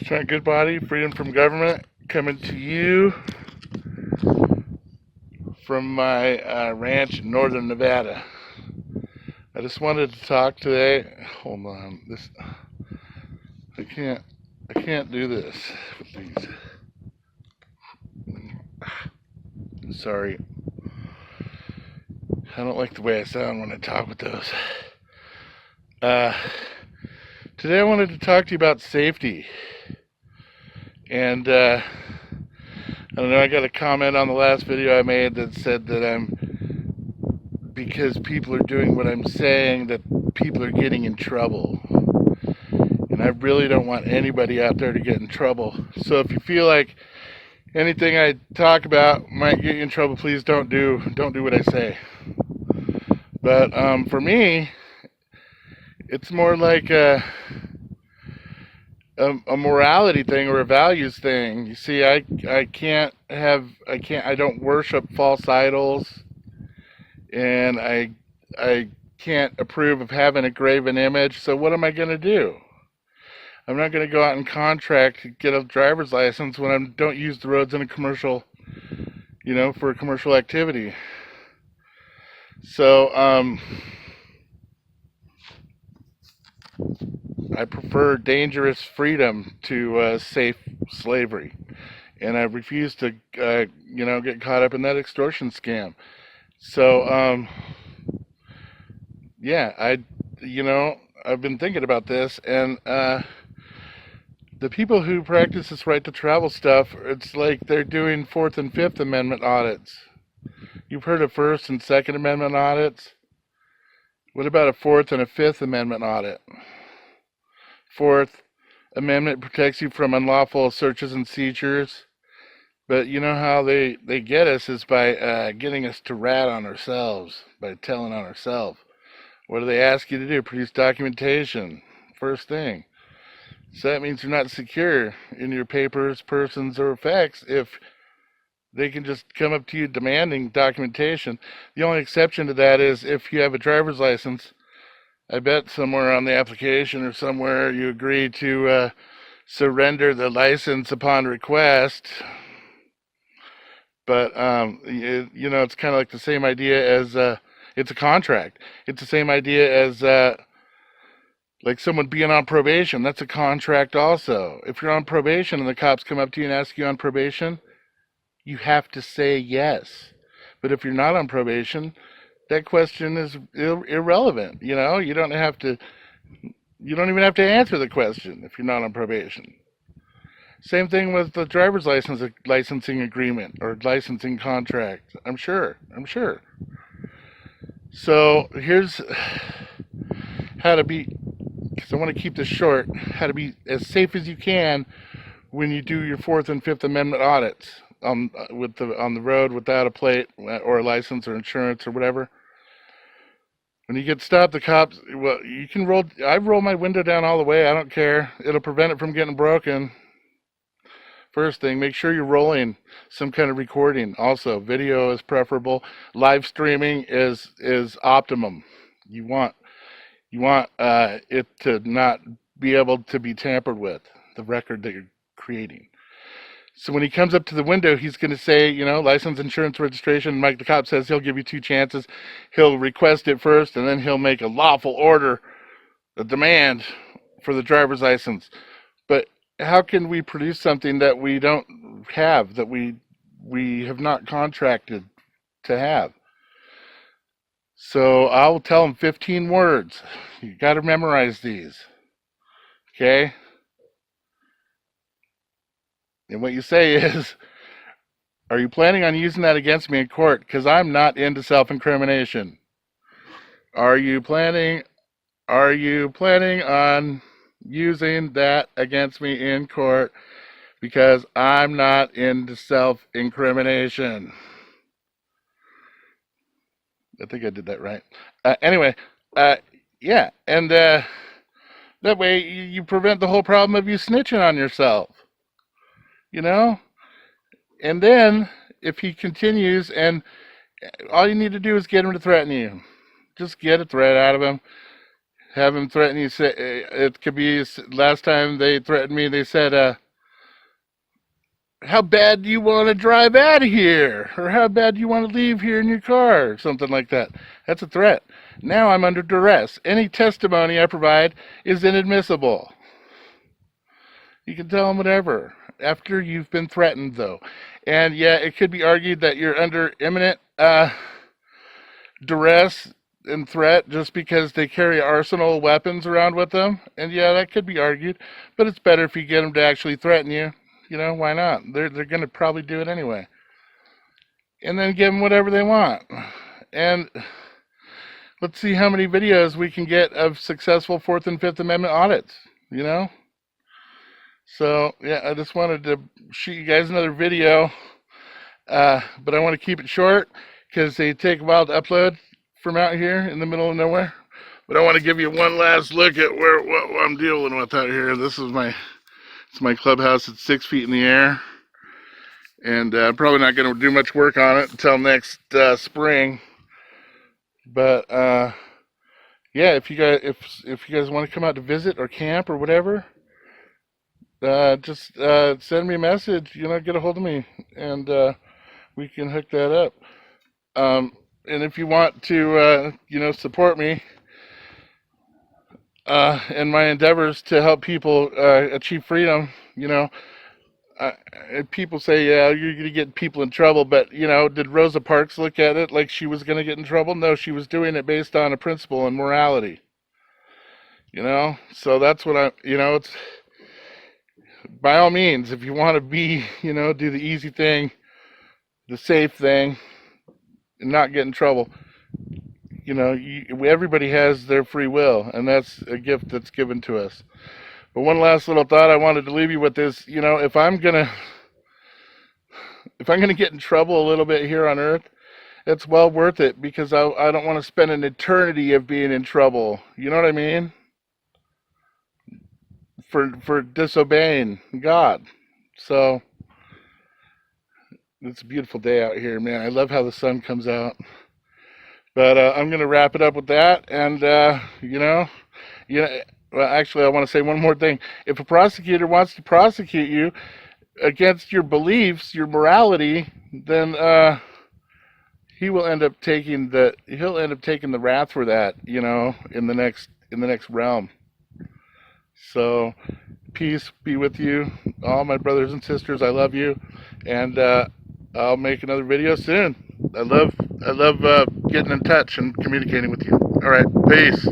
Strength, good body, freedom from government, coming to you from my ranch in northern Nevada. I just wanted to talk today. Hold on, I can't do this with these. Sorry, I don't like the way I sound when I talk with those. Today I wanted to talk to you about safety, and I don't know. I got a comment on the last video I made that said that because people are doing what I'm saying, that people are getting in trouble. And I really don't want anybody out there to get in trouble. So if you feel like anything I talk about might get you in trouble, please don't do what I say. But for me, it's more like a morality thing or a values thing. You see, I don't worship false idols, and I can't approve of having a graven image. So what am I going to do? I'm not going to go out and contract to get a driver's license when I don't use the roads in a commercial, for a commercial activity. So I prefer dangerous freedom to safe slavery, and I refuse to get caught up in that extortion scam. So yeah, I've been thinking about this, and the people who practice this right to travel stuff, it's like they're doing Fourth and Fifth Amendment audits. You've heard of First and Second Amendment audits. What about a Fourth and a Fifth Amendment audit? Fourth Amendment protects you from unlawful searches and seizures, but you know how they get us is by getting us to rat on ourselves, by telling on ourselves. What do they ask you to do? Produce documentation, first thing. So that means you're not secure in your papers, persons, or effects if they can just come up to you demanding documentation. The only exception to that is if you have a driver's license. I bet somewhere on the application or somewhere you agree to surrender the license upon request. But, it's kind of like the same idea as it's a contract. It's the same idea as like someone being on probation. That's a contract also. If you're on probation and the cops come up to you and ask you on probation, you have to say yes. But if you're not on probation, that question is irrelevant. You don't even have to answer the question if you're not on probation. Same thing with the driver's licensing agreement or licensing contract. I'm sure. So here's how to be, because I want to keep this short, how to be as safe as you can when you do your Fourth and Fifth Amendment audits on the road without a plate or a license or insurance or whatever. When you get stopped, the cops, you can I roll my window down all the way. I don't care. It'll prevent it from getting broken. First thing, make sure you're rolling some kind of recording. Also, video is preferable. Live streaming is optimum. You want it to not be able to be tampered with, the record that you're creating. So when he comes up to the window, he's going to say, license, insurance, registration. Mike, the cop says he'll give you 2 chances. He'll request it first, and then he'll make a lawful order, a demand for the driver's license. But how can we produce something that we don't have, that we have not contracted to have? So I'll tell him 15 words. You got to memorize these. Okay? And what you say is, are you planning on using that against me in court? Because I'm not into self-incrimination. Are you planning on using that against me in court? Because I'm not into self-incrimination. I think I did that right. Anyway, yeah. And that way you prevent the whole problem of you snitching on yourself. And then if he continues, and all you need to do is get him to threaten you. Just get a threat out of him. Have them threaten you. Say it could be last time they threatened me. They said, "How bad do you want to drive out of here?" Or "How bad do you want to leave here in your car?" Or something like that. That's a threat. Now I'm under duress. Any testimony I provide is inadmissible. You can tell them whatever after you've been threatened, though. And yeah, it could be argued that you're under imminent duress and threat just because they carry arsenal weapons around with them. And yeah, that could be argued, but it's better if you get them to actually threaten you. You know, why not? They're going to probably do it anyway. And then give them whatever they want. And let's see how many videos we can get of successful Fourth and Fifth Amendment audits, you know? So, yeah, I just wanted to shoot you guys another video, but I want to keep it short because they take a while to upload from out here in the middle of nowhere. But I want to give you one last look at what I'm dealing with out here. This is my clubhouse. It's 6 feet in the air, and I'm probably not going to do much work on it until next spring. But yeah, if you guys want to come out to visit or camp or whatever, just send me a message. You know, get a hold of me, and we can hook that up. And if you want to, you know, support me in my endeavors to help people achieve freedom, you know, people say, yeah, you're going to get people in trouble, but, you know, did Rosa Parks look at it like she was going to get in trouble? No, she was doing it based on a principle and morality, you know? So that's what you know, it's, by all means, if you want to be, you know, do the easy thing, the safe thing, and not get in trouble, you know, everybody has their free will, and that's a gift that's given to us. But one last little thought I wanted to leave you with is, you know, if I'm gonna get in trouble a little bit here on Earth, it's well worth it, because I don't want to spend an eternity of being in trouble. You know what I mean? For disobeying God. So it's a beautiful day out here, man. I love how the sun comes out. But I'm gonna wrap it up with that, and you know. Well, actually, I want to say one more thing. If a prosecutor wants to prosecute you against your beliefs, your morality, then he'll end up taking the wrath for that, you know, in the next realm. So, peace be with you, all my brothers and sisters. I love you, and I'll make another video soon. I love getting in touch and communicating with you. All right, peace.